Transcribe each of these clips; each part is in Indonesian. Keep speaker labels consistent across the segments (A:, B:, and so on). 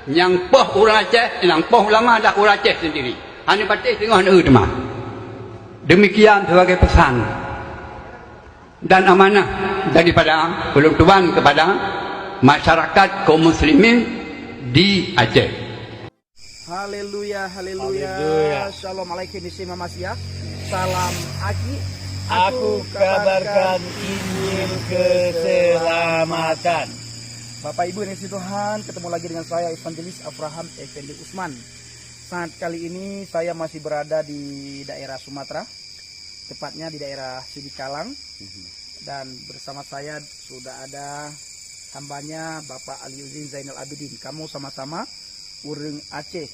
A: Yang poh orang Aceh, yang poh ulama dah orang Aceh sendiri. Hanya patih tengah mah. Demikian sebagai pesan dan amanah daripada Peluk Tuan kepada masyarakat kaum muslimin di Aceh.
B: Haleluya, haleluya. Shalom alaikum Isma Masyah. Salam Aki.
C: Aku kabarkan Injil keselamatan.
B: Bapak Ibu yang kasih Tuhan, ketemu lagi dengan saya Evangelis Abraham Effendi Usman. Saat kali ini saya masih berada di daerah Sumatera, tepatnya di daerah Sidikalang, dan bersama saya sudah ada hambanya Bapak Aliuddin Zainal Abidin. Kamu sama-sama urang Aceh.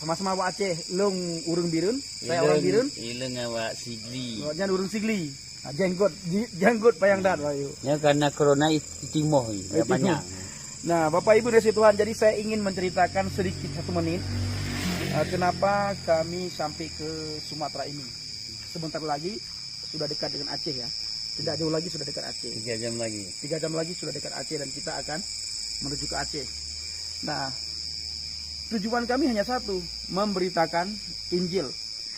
B: Sama-sama awak Aceh. Lung urang Birun, saya orang Birun.
C: Ileng awak Sigli.
B: Nya urang Sigli. Janggut payang dat bayu.
C: Ya karena corona itimoh ya banyak.
B: Nah, Bapak Ibu dari Tuhan, jadi saya ingin menceritakan sedikit 1 menit kenapa kami sampai ke Sumatera ini. Sebentar lagi sudah dekat dengan Aceh ya. Tidak jauh lagi sudah dekat Aceh.
C: 3 jam lagi.
B: 3 jam lagi sudah dekat Aceh dan kita akan menuju ke Aceh. Nah, tujuan kami hanya satu, memberitakan Injil,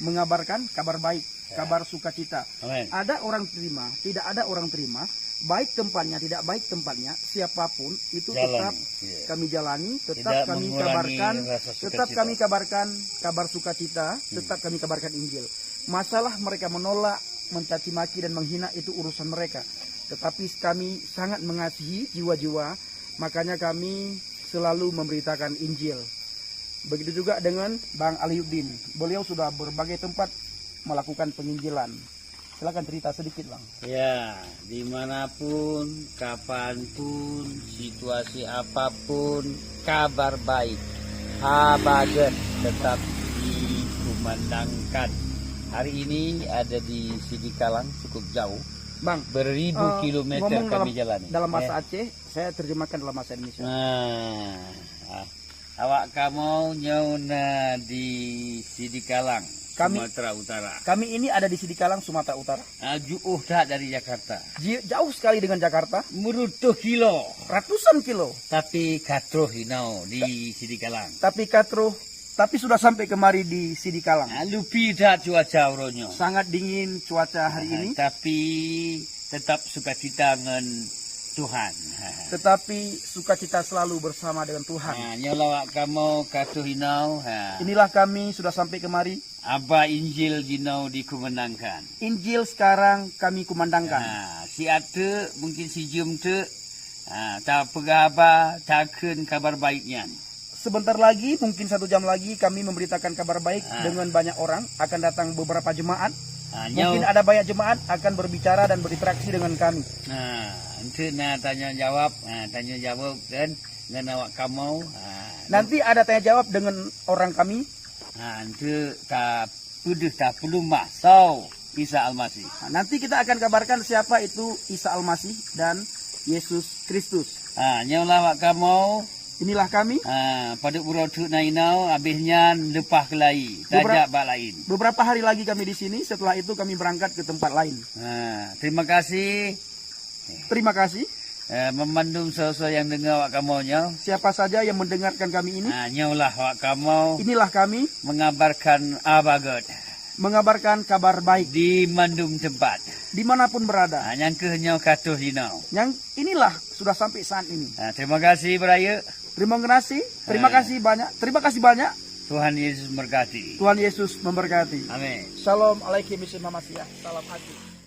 B: mengabarkan kabar baik, kabar sukacita.
C: Amen.
B: Ada orang terima, tidak ada orang terima, baik tempatnya, tidak baik tempatnya, siapapun itu tetap kami jalani, tetap
C: Tidak
B: kami
C: mengurangi
B: kabarkan,
C: rasa sukacita.
B: tetap kami kabarkan kabar sukacita, tetap kami kabarkan Injil. Masalah mereka menolak, mencaci maki dan menghina itu urusan mereka. Tetapi kami sangat mengasihi jiwa-jiwa, makanya kami selalu memberitakan Injil. Begitu juga dengan Bang Aliuddin. Beliau sudah berbagai tempat melakukan penginjilan. Silakan cerita sedikit, Bang.
C: Ya, dimanapun, kapanpun, situasi apapun, kabar baik, habaget tetap dikumandangkan. Hari ini ada di Sidikalang, cukup jauh.
B: Bang,
C: beribu kilometer kami jalani.
B: Dalam bahasa Aceh, saya terjemahkan dalam bahasa Indonesia.
C: Awak kamu nyona di Sidikalang, Sumatera Utara.
B: Kami ini ada di Sidikalang, Sumatera Utara.
C: Jauh tak dari Jakarta.
B: Jauh sekali dengan Jakarta.
C: Merutuh kilo.
B: Ratusan kilo.
C: Tapi katruh hinau di Sidikalang.
B: Tapi sudah sampai kemari di Sidikalang.
C: Lupi tak cuaca uronyo.
B: Sangat dingin cuaca hari ini.
C: Tapi tetap sukacita dengan Tuhan.
B: Tetapi sukacita selalu bersama dengan Tuhan.
C: Nyolawak kamu katuh hinau.
B: Inilah kami sudah sampai kemari.
C: Aba Injil jinau dikumandangkan.
B: Injil sekarang kami kumandangkan.
C: Si ate mungkin si jum te. Tak pegaba takkan kabar baiknya.
B: Sebentar lagi, mungkin 1 jam lagi kami memberitakan kabar baik dengan banyak orang. Akan datang beberapa jemaat. Mungkin ada banyak jemaat akan berbicara dan berinteraksi dengan kami.
C: Nanti tanya jawab dan dengan awak kamu.
B: Nanti ada tanya jawab dengan orang kami.
C: Nanti tak perlu masau Isa Al-Masih.
B: Nanti kita akan kabarkan siapa itu Isa Al-Masih dan Yesus Kristus.
C: Nyawa awak kamu.
B: Inilah kami.
C: Pada urotu nainau habisnya lepah kelai, tajak bak lain.
B: Beberapa hari lagi kami di sini, setelah itu kami berangkat ke tempat lain.
C: Terima kasih.
B: Terima kasih.
C: Memandung sesuatu yang dengar awak kamunya.
B: Siapa saja yang mendengarkan kami ini.
C: Nyaulah awak kamu.
B: Inilah kami.
C: Mengabarkan abagot.
B: Mengabarkan kabar baik.
C: Di mandum tempat.
B: Dimanapun berada.
C: Yang kenyau katuh hinau.
B: Yang inilah sudah sampai saat ini.
C: Terima kasih beraya.
B: Terima kasih banyak. Terima kasih banyak.
C: Tuhan Yesus memberkati.
B: Tuhan Yesus memberkati.
C: Amin.
B: Shalom alaikum Isma Masyah. Salam Aceh.